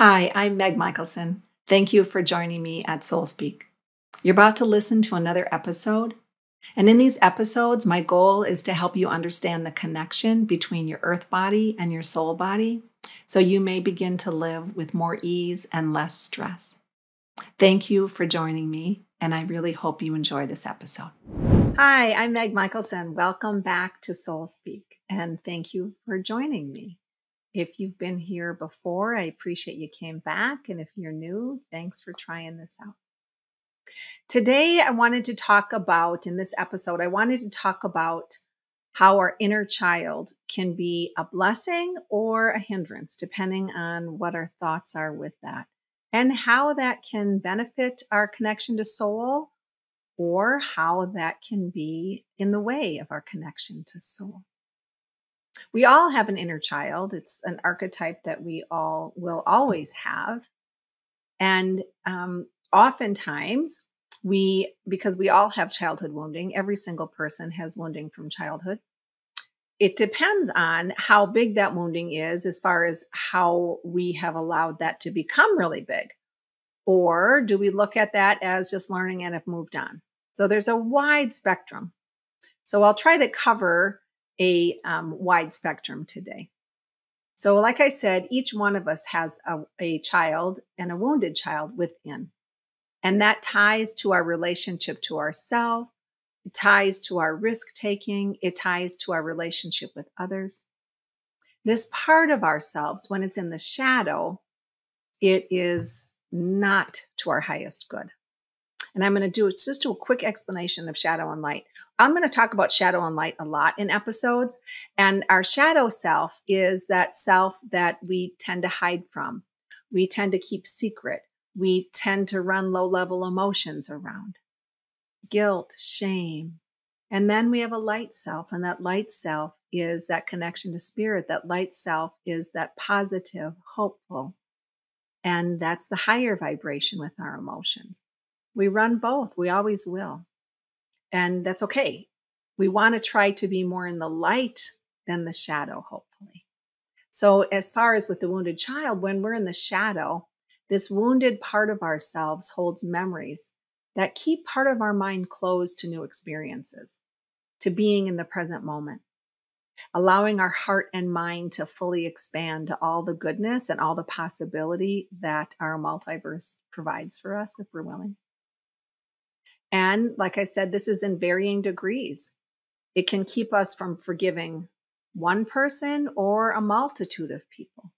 Hi, I'm Meg Michaelson. Thank you for joining me at Soul Speak. You're about to listen to another episode. And in these episodes, my goal is to help you understand the connection between your earth body and your soul body so you may begin to live with more ease and less stress. Thank you for joining me, and I really hope you enjoy this episode. Hi, I'm Meg Michaelson. Welcome back to Soul Speak, and thank you for joining me. If you've been here before, I appreciate you came back. And if you're new, thanks for trying this out. Today, in this episode, I wanted to talk about how our inner child can be a blessing or a hindrance, depending on what our thoughts are with that, and how that can benefit our connection to soul, or how that can be in the way of our connection to soul. We all have an inner child. It's an archetype that we all will always have. And oftentimes, because we all have childhood wounding, every single person has wounding from childhood. It depends on how big that wounding is as far as how we have allowed that to become really big. Or do we look at that as just learning and have moved on? So there's a wide spectrum. So I'll try to cover a wide spectrum today. So like I said, each one of us has a child and a wounded child within. And that ties to our relationship to ourselves. It ties to our risk-taking. It ties to our relationship with others. This part of ourselves, when it's in the shadow, it is not to our highest good. And I'm going to just do a quick explanation of shadow and light. I'm going to talk about shadow and light a lot in episodes. And our shadow self is that self that we tend to hide from. We tend to keep secret. We tend to run low-level emotions around. Guilt, shame. And then we have a light self. And that light self is that connection to spirit. That light self is that positive, hopeful. And that's the higher vibration with our emotions. We run both. We always will. And that's okay. We want to try to be more in the light than the shadow, hopefully. So as far as with the wounded child, when we're in the shadow, this wounded part of ourselves holds memories that keep part of our mind closed to new experiences, to being in the present moment, allowing our heart and mind to fully expand to all the goodness and all the possibility that our multiverse provides for us if we're willing. And like I said, this is in varying degrees. It can keep us from forgiving one person or a multitude of people.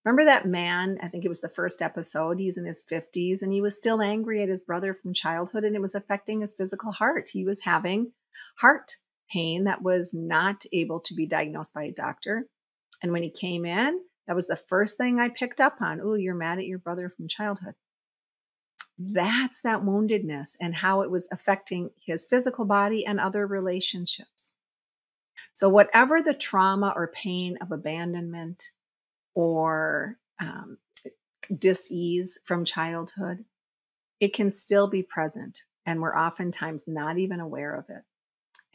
Remember that man, I think it was the first episode, he's in his 50s and he was still angry at his brother from childhood and it was affecting his physical heart. He was having heart pain that was not able to be diagnosed by a doctor. And when he came in, that was the first thing I picked up on. Oh, you're mad at your brother from childhood. That's that woundedness and how it was affecting his physical body and other relationships. So whatever the trauma or pain of abandonment or dis-ease from childhood, it can still be present. And we're oftentimes not even aware of it.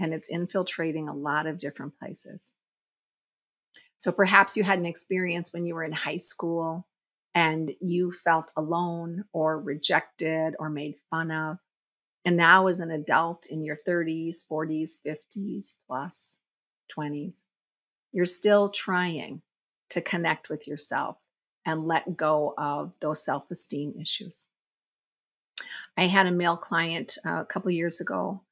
And it's infiltrating a lot of different places. So perhaps you had an experience when you were in high school and you felt alone or rejected or made fun of. And now as an adult in your 30s, 40s, 50s, plus 20s, you're still trying to connect with yourself and let go of those self-esteem issues. I had a male client a couple years ago,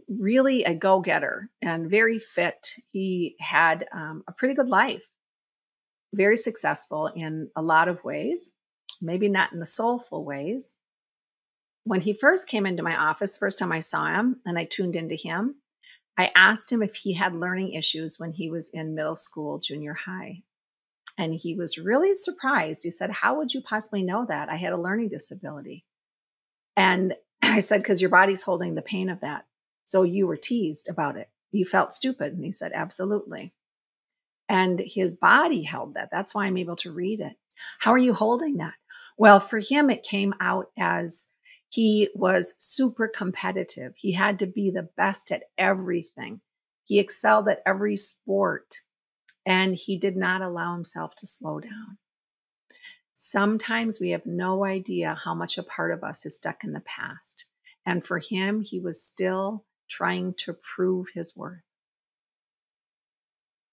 really a go-getter and very fit. He had a pretty good life. Very successful in a lot of ways, maybe not in the soulful ways. When he first came into my office, first time I saw him and I tuned into him, I asked him if he had learning issues when he was in middle school, junior high. And he was really surprised. He said, "How would you possibly know that? I had a learning disability." And I said, "Because your body's holding the pain of that. So you were teased about it. You felt stupid." And he said, "Absolutely." And his body held that. That's why I'm able to read it. How are you holding that? Well, for him, it came out as he was super competitive. He had to be the best at everything. He excelled at every sport, and he did not allow himself to slow down. Sometimes we have no idea how much a part of us is stuck in the past. And for him, he was still trying to prove his worth.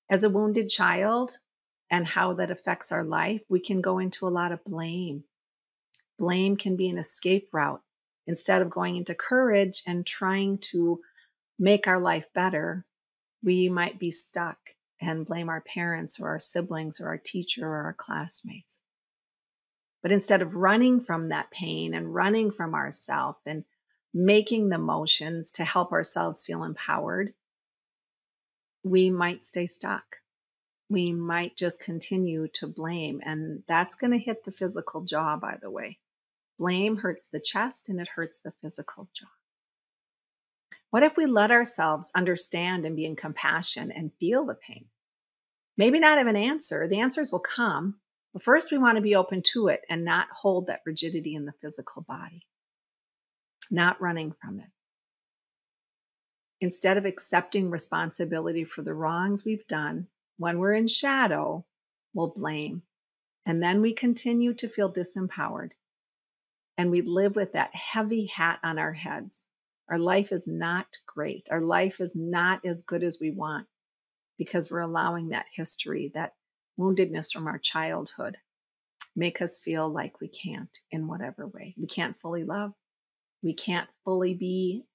As a wounded child and how that affects our life, we can go into a lot of blame. Blame can be an escape route. Instead of going into courage and trying to make our life better, we might be stuck and blame our parents or our siblings or our teacher or our classmates. But instead of running from that pain and running from ourselves and making the motions to help ourselves feel empowered, we might stay stuck. We might just continue to blame. And that's going to hit the physical jaw, by the way. Blame hurts the chest and it hurts the physical jaw. What if we let ourselves understand and be in compassion and feel the pain? Maybe not have an answer. The answers will come. But first, we want to be open to it and not hold that rigidity in the physical body, not running from it. Instead of accepting responsibility for the wrongs we've done, when we're in shadow, we'll blame. And then we continue to feel disempowered. And we live with that heavy hat on our heads. Our life is not great. Our life is not as good as we want because we're allowing that history, that woundedness from our childhood, make us feel like we can't in whatever way. We can't fully love. We can't fully be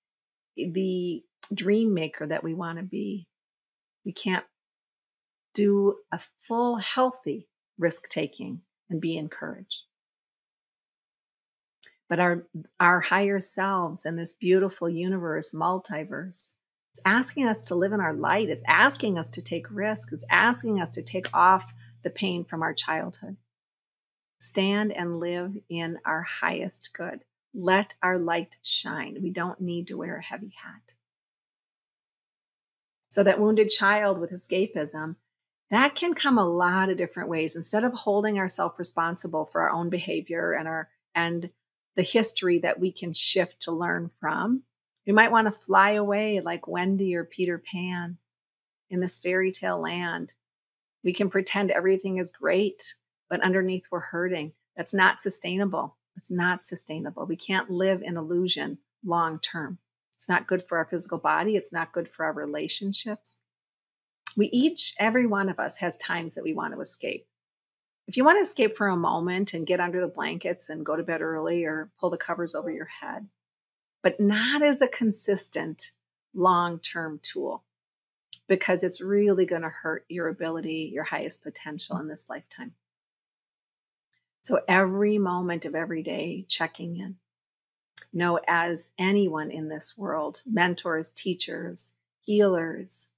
the dream maker that we want to be. We can't do a full, healthy risk-taking and be encouraged. But our higher selves and this beautiful universe, multiverse, it's asking us to live in our light. It's asking us to take risks. It's asking us to take off the pain from our childhood. Stand and live in our highest good. Let our light shine. We don't need to wear a heavy hat. So that wounded child with escapism, that can come a lot of different ways. Instead of holding ourselves responsible for our own behavior and the history that we can shift to learn from, we might want to fly away like Wendy or Peter Pan in this fairy tale land. We can pretend everything is great, but underneath we're hurting. That's not sustainable. It's not sustainable. We can't live in illusion long term. It's not good for our physical body. It's not good for our relationships. Every one of us has times that we want to escape. If you want to escape for a moment and get under the blankets and go to bed early or pull the covers over your head, but not as a consistent long-term tool, because it's really going to hurt your ability, your highest potential in this lifetime. So every moment of every day, checking in. As anyone in this world, mentors, teachers, healers,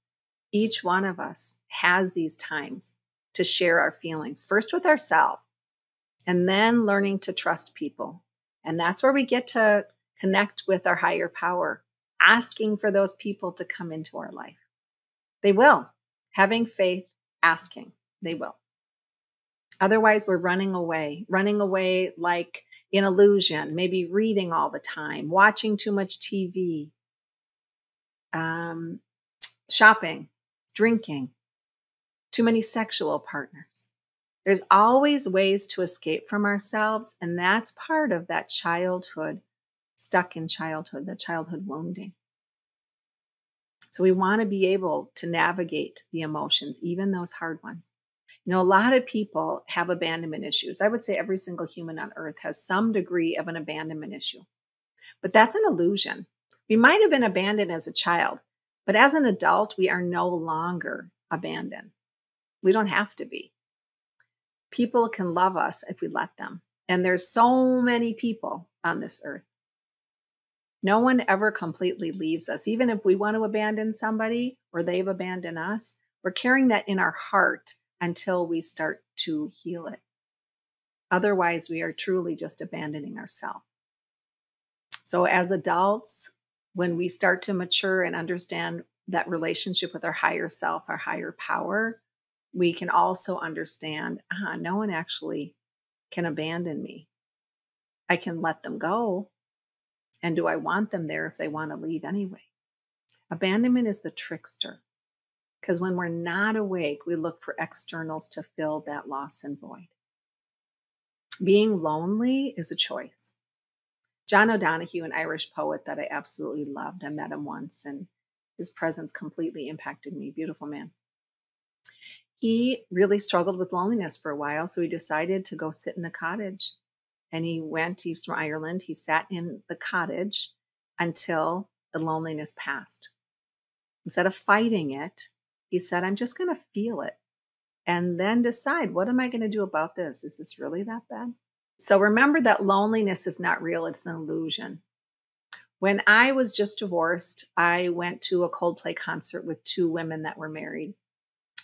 each one of us has these times to share our feelings, first with ourselves, and then learning to trust people. And that's where we get to connect with our higher power, asking for those people to come into our life. They will. Having faith, asking, they will. Otherwise, we're running away like in illusion, maybe reading all the time, watching too much TV, shopping, drinking, too many sexual partners. There's always ways to escape from ourselves, and that's part of that childhood, stuck in childhood, the childhood wounding. So we want to be able to navigate the emotions, even those hard ones. A lot of people have abandonment issues. I would say every single human on earth has some degree of an abandonment issue. But that's an illusion. We might have been abandoned as a child, but as an adult, we are no longer abandoned. We don't have to be. People can love us if we let them. And there's so many people on this earth. No one ever completely leaves us. Even if we want to abandon somebody or they've abandoned us, we're carrying that in our heart until we start to heal it. Otherwise, we are truly just abandoning ourselves. So as adults, when we start to mature and understand that relationship with our higher self, our higher power, we can also understand, no one actually can abandon me. I can let them go. And do I want them there if they want to leave anyway? Abandonment is the trickster. Because when we're not awake, we look for externals to fill that loss and void. Being lonely is a choice. John O'Donohue, an Irish poet that I absolutely loved, I met him once, and his presence completely impacted me. Beautiful man. He really struggled with loneliness for a while, so he decided to go sit in a cottage. And he's from Ireland. He sat in the cottage until the loneliness passed. Instead of fighting it, he said, I'm just going to feel it and then decide, what am I going to do about this? Is this really that bad? So remember that loneliness is not real. It's an illusion. When I was just divorced, I went to a Coldplay concert with two women that were married.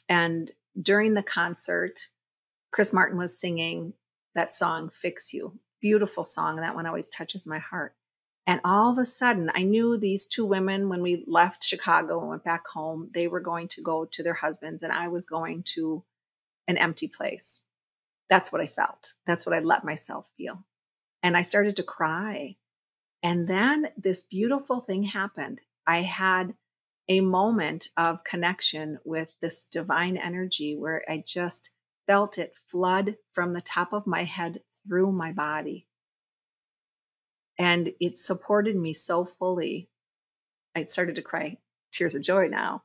And during the concert, Chris Martin was singing that song, Fix You. Beautiful song. That one always touches my heart. And all of a sudden, I knew these two women, when we left Chicago and went back home, they were going to go to their husbands, and I was going to an empty place. That's what I felt. That's what I let myself feel. And I started to cry. And then this beautiful thing happened. I had a moment of connection with this divine energy where I just felt it flood from the top of my head through my body. And it supported me so fully. I started to cry tears of joy now,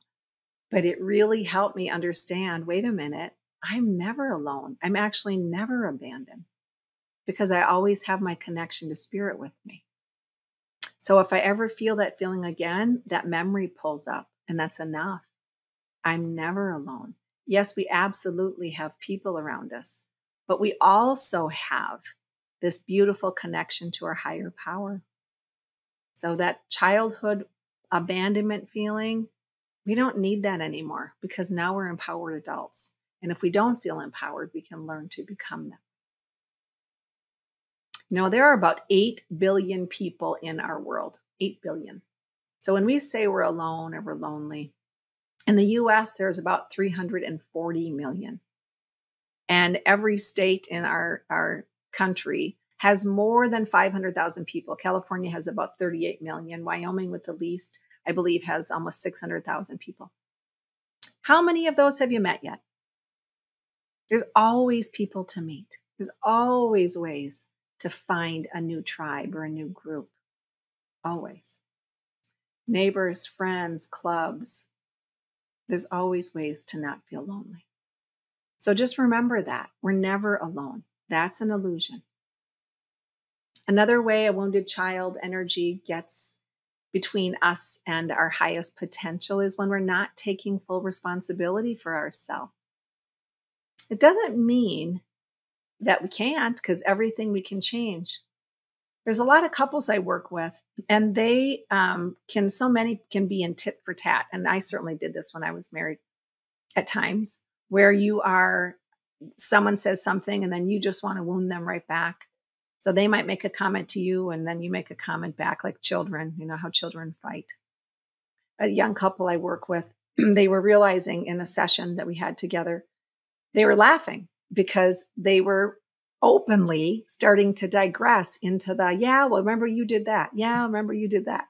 but it really helped me understand, wait a minute, I'm never alone. I'm actually never abandoned because I always have my connection to spirit with me. So if I ever feel that feeling again, that memory pulls up, and that's enough. I'm never alone. Yes, we absolutely have people around us, but we also have this beautiful connection to our higher power. So that childhood abandonment feeling, we don't need that anymore because now we're empowered adults. And if we don't feel empowered, we can learn to become them. There are about 8 billion people in our world, 8 billion. So when we say we're alone or we're lonely, in the US, there's about 340 million. And every state in our country has more than 500,000 people. California has about 38 million. Wyoming, with the least, I believe, has almost 600,000 people. How many of those have you met yet? There's always people to meet. There's always ways to find a new tribe or a new group. Always. Neighbors, friends, clubs. There's always ways to not feel lonely. So just remember that. We're never alone. That's an illusion. Another way a wounded child energy gets between us and our highest potential is when we're not taking full responsibility for ourselves. It doesn't mean that we can't, because everything we can change. There's a lot of couples I work with, and they so many can be in tit for tat. And I certainly did this when I was married at times, where someone says something and then you just want to wound them right back. So they might make a comment to you and then you make a comment back, like children, how children fight. A young couple I work with, they were realizing in a session that we had together, they were laughing because they were openly starting to digress into remember you did that. Yeah, remember you did that.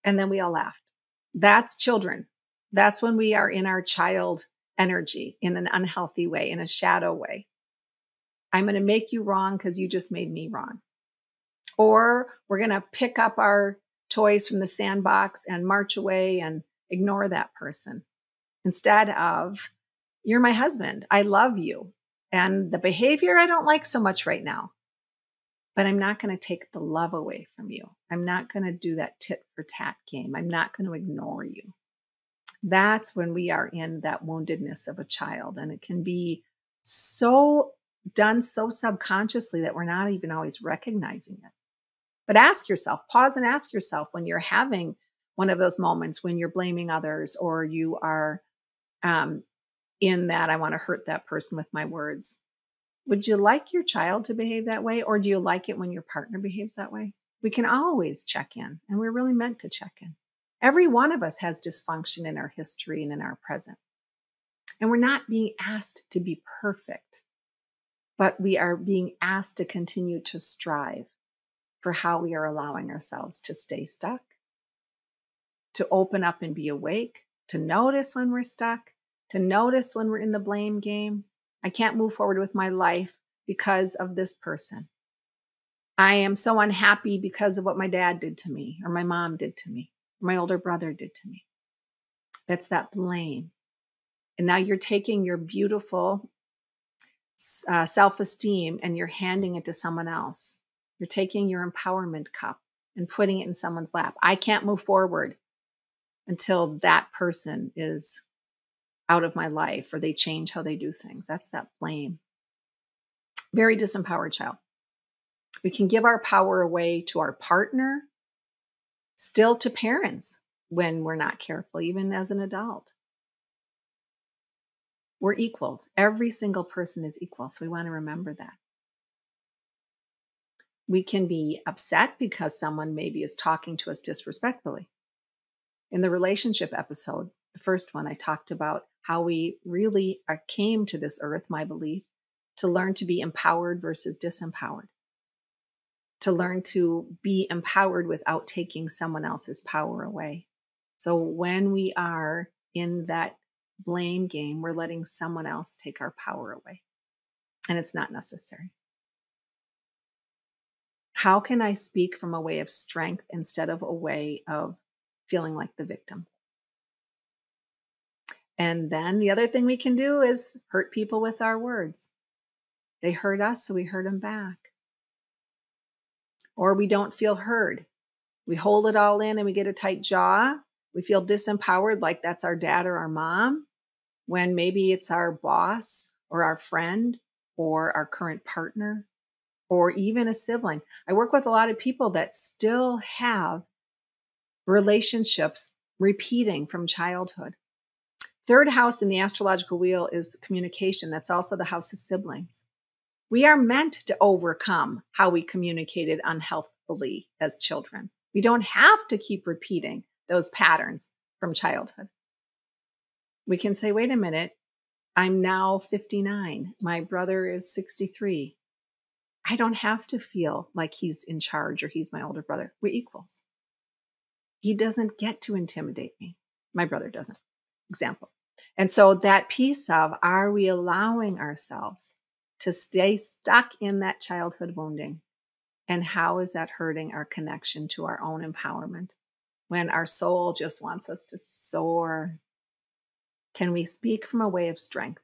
And then we all laughed. That's children. That's when we are in our child energy in an unhealthy way, in a shadow way. I'm going to make you wrong because you just made me wrong. Or we're going to pick up our toys from the sandbox and march away and ignore that person. Instead of, you're my husband. I love you. And the behavior I don't like so much right now. But I'm not going to take the love away from you. I'm not going to do that tit for tat game. I'm not going to ignore you. That's when we are in that woundedness of a child. And it can be done so subconsciously that we're not even always recognizing it. But ask yourself, pause and ask yourself when you're having one of those moments when you're blaming others or you are in that, I want to hurt that person with my words. Would you like your child to behave that way? Or do you like it when your partner behaves that way? We can always check in, and we're really meant to check in. Every one of us has dysfunction in our history and in our present. And we're not being asked to be perfect, but we are being asked to continue to strive for how we are allowing ourselves to stay stuck, to open up and be awake, to notice when we're stuck, to notice when we're in the blame game. I can't move forward with my life because of this person. I am so unhappy because of what my dad did to me, or my mom did to me, or my older brother did to me. That's that blame. And now you're taking your beautiful self-esteem and you're handing it to someone else. You're taking your empowerment cup and putting it in someone's lap. I can't move forward until that person is out of my life or they change how they do things. That's that blame. Very disempowered child. We can give our power away to our partner, still to parents when we're not careful, even as an adult. We're equals. Every single person is equal. So we want to remember that. We can be upset because someone maybe is talking to us disrespectfully. In the relationship episode, the first one, I talked about how we really came to this earth, my belief, to learn to be empowered versus disempowered. To learn to be empowered without taking someone else's power away. So when we are in that blame game, we're letting someone else take our power away. And it's not necessary. How can I speak from a way of strength instead of a way of feeling like the victim? And then the other thing we can do is hurt people with our words. They hurt us, so we hurt them back. Or we don't feel heard. We hold it all in and we get a tight jaw. We feel disempowered, like that's our dad or our mom, when maybe it's our boss or our friend or our current partner or even a sibling. I work with a lot of people that still have relationships repeating from childhood. Third house in the astrological wheel is communication. That's also the house of siblings. We are meant to overcome how we communicated unhealthfully as children. We don't have to keep repeating those patterns from childhood. We can say, wait a minute, I'm now 59. My brother is 63. I don't have to feel like he's in charge or he's my older brother. We're equals. He doesn't get to intimidate me. My brother doesn't. Example. And so that piece of, are we allowing ourselves to stay stuck in that childhood wounding? And how is that hurting our connection to our own empowerment when our soul just wants us to soar? Can we speak from a way of strength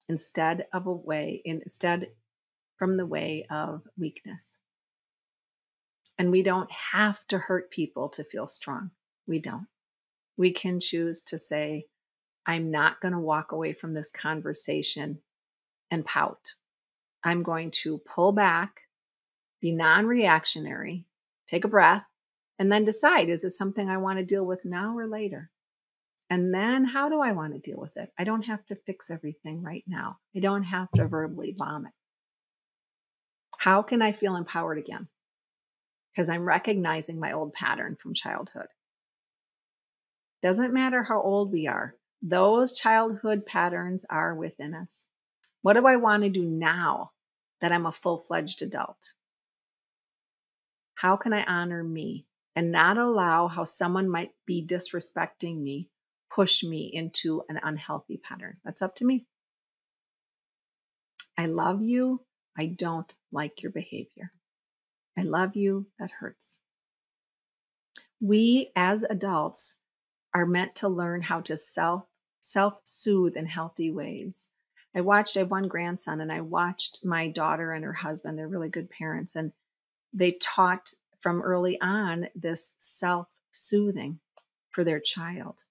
instead from the way of weakness? And we don't have to hurt people to feel strong. We don't. We can choose to say, I'm not going to walk away from this conversation and pout. I'm going to pull back, be non-reactionary, take a breath, and then decide, is this something I want to deal with now or later? And then how do I want to deal with it? I don't have to fix everything right now. I don't have to verbally vomit. How can I feel empowered again? Because I'm recognizing my old pattern from childhood. Doesn't matter how old we are. Those childhood patterns are within us. What do I want to do now that I'm a full-fledged adult? How can I honor me and not allow how someone might be disrespecting me push me into an unhealthy pattern? That's up to me. I love you. I don't like your behavior. I love you. That hurts. We as adults are meant to learn how to self-soothe in healthy ways. I have one grandson, and I watched my daughter and her husband. They're really good parents, and they taught from early on this self-soothing for their child.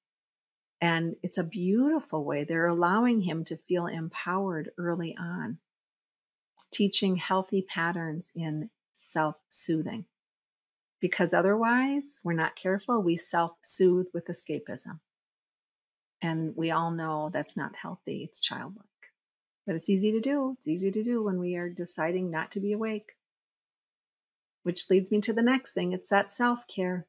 And it's a beautiful way. They're allowing him to feel empowered early on, teaching healthy patterns in self-soothing. Because otherwise, we're not careful, we self-soothe with escapism. And we all know that's not healthy, it's childlike. But it's easy to do. It's easy to do when we are deciding not to be awake. Which leads me to the next thing, it's that self-care.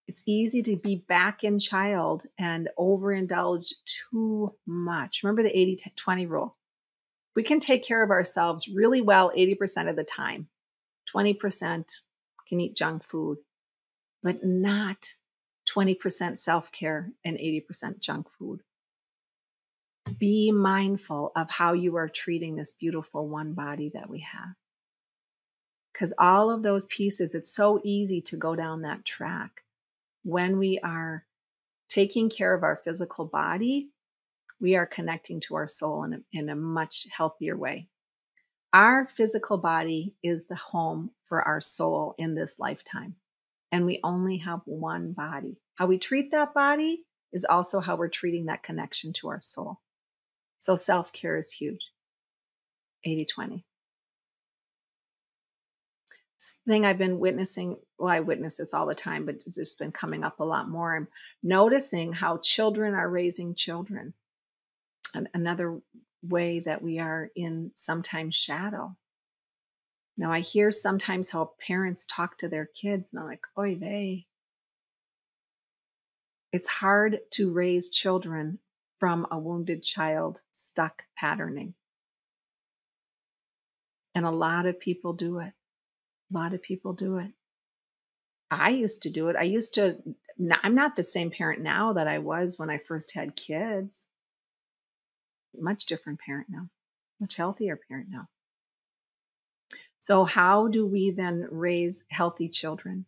It's easy to be back in child and overindulge too much. Remember the 80-20 rule. We can take care of ourselves really well 80% of the time. 20% can eat junk food, but not 20% self-care and 80% junk food. Be mindful of how you are treating this beautiful one body that we have. Because all of those pieces, it's so easy to go down that track. When we are taking care of our physical body, we are connecting to our soul in a much healthier way. Our physical body is the home for our soul in this lifetime. And we only have one body. How we treat that body is also how we're treating that connection to our soul. So self-care is huge. 80-20. Thing I've been witnessing, well, I witness this all the time, but it's just been coming up a lot more. I'm noticing how children are raising children. And another way that we are in sometimes shadow. Now, I hear sometimes how parents talk to their kids, and I'm like, oy vey. It's hard to raise children from a wounded child stuck patterning. And a lot of people do it. A lot of people do it. I used to do it. I'm not the same parent now that I was when I first had kids. Much different parent now. Much healthier parent now. So how do we then raise healthy children?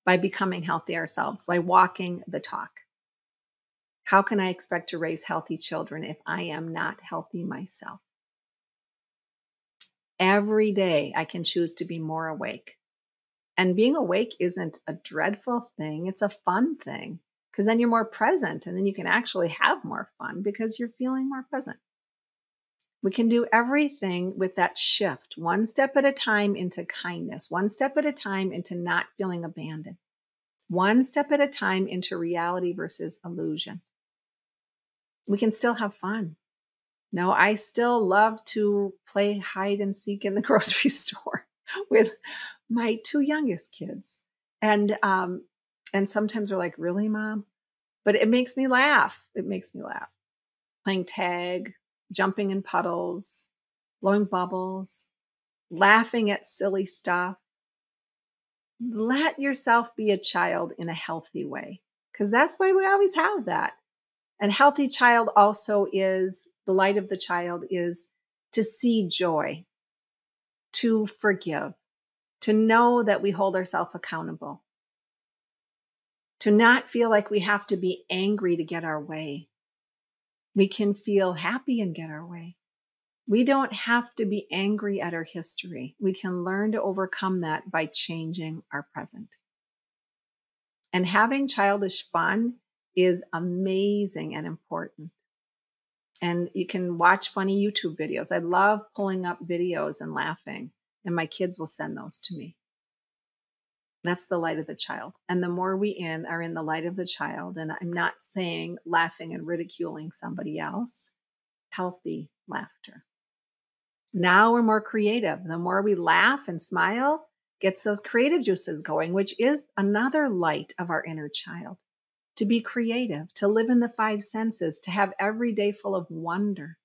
By becoming healthy ourselves, by walking the talk. How can I expect to raise healthy children if I am not healthy myself? Every day I can choose to be more awake. And being awake isn't a dreadful thing. It's a fun thing, because then you're more present, and then you can actually have more fun because you're feeling more present. We can do everything with that shift, one step at a time into kindness, one step at a time into not feeling abandoned, one step at a time into reality versus illusion. We can still have fun. No, I still love to play hide and seek in the grocery store with my two youngest kids. And sometimes they're like, really, Mom? But it makes me laugh. It makes me laugh. Playing tag, jumping in puddles, blowing bubbles, laughing at silly stuff. Let yourself be a child in a healthy way, because that's why we always have that. And healthy child also is, the light of the child is to see joy, to forgive, to know that we hold ourselves accountable, to not feel like we have to be angry to get our way. We can feel happy and get our way. We don't have to be angry at our history. We can learn to overcome that by changing our present. And having childish fun is amazing and important. And you can watch funny YouTube videos. I love pulling up videos and laughing, and my kids will send those to me. That's the light of the child. And the more we are in the light of the child, and I'm not saying laughing and ridiculing somebody else, healthy laughter. Now we're more creative. The more we laugh and smile, gets those creative juices going, which is another light of our inner child. To be creative, to live in the five senses, to have every day full of wonder,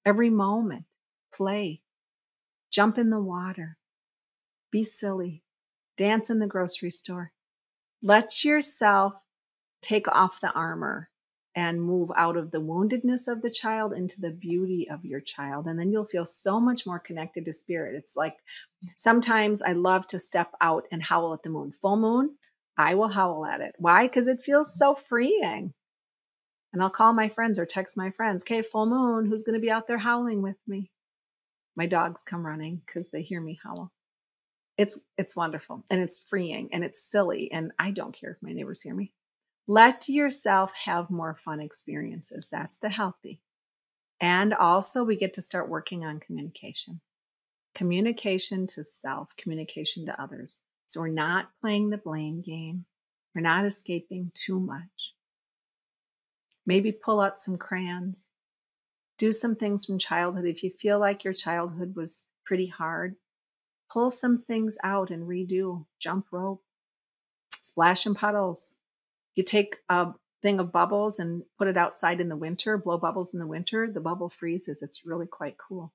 every moment, play, jump in the water, be silly, dance in the grocery store. Let yourself take off the armor and move out of the woundedness of the child into the beauty of your child. And then you'll feel so much more connected to spirit. It's like, sometimes I love to step out and howl at the moon. Full moon, I will howl at it. Why? Because it feels so freeing. And I'll call my friends or text my friends, okay, full moon, who's going to be out there howling with me? My dogs come running because they hear me howl. It's wonderful, and it's freeing, and it's silly, and I don't care if my neighbors hear me. Let yourself have more fun experiences. That's the healthy. And also we get to start working on communication. Communication to self, communication to others. So we're not playing the blame game. We're not escaping too much. Maybe pull out some crayons. Do some things from childhood. If you feel like your childhood was pretty hard, pull some things out and redo. Jump rope, splash in puddles. You take a thing of bubbles and put it outside in the winter, blow bubbles in the winter, the bubble freezes. It's really quite cool.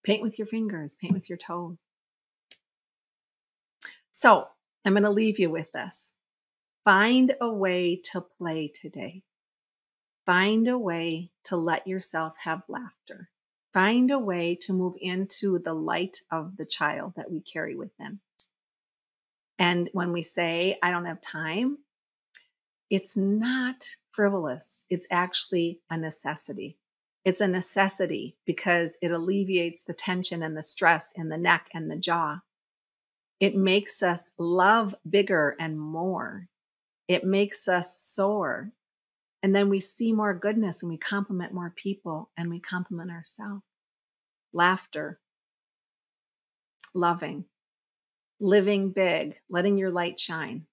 Paint with your fingers, paint with your toes. So I'm going to leave you with this. Find a way to play today. Find a way to let yourself have laughter. Find a way to move into the light of the child that we carry within. And when we say, I don't have time, it's not frivolous. It's actually a necessity. It's a necessity because it alleviates the tension and the stress in the neck and the jaw. It makes us love bigger and more. It makes us soar. And then we see more goodness and we compliment more people and we compliment ourselves. Laughter, loving, living big, letting your light shine.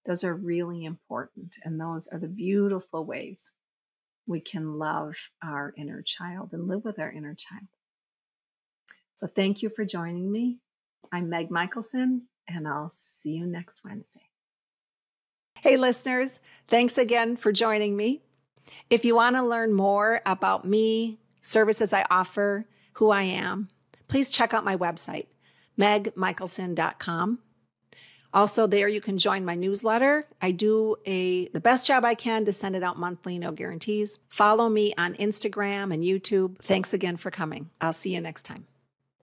Those are really important. And those are the beautiful ways we can love our inner child and live with our inner child. So thank you for joining me. I'm Meg Michaelson, and I'll see you next Wednesday. Hey, listeners, thanks again for joining me. If you want to learn more about me, services I offer, who I am, please check out my website, megmichaelson.com. Also, there you can join my newsletter. I do the best job I can to send it out monthly, no guarantees. Follow me on Instagram and YouTube. Thanks again for coming. I'll see you next time.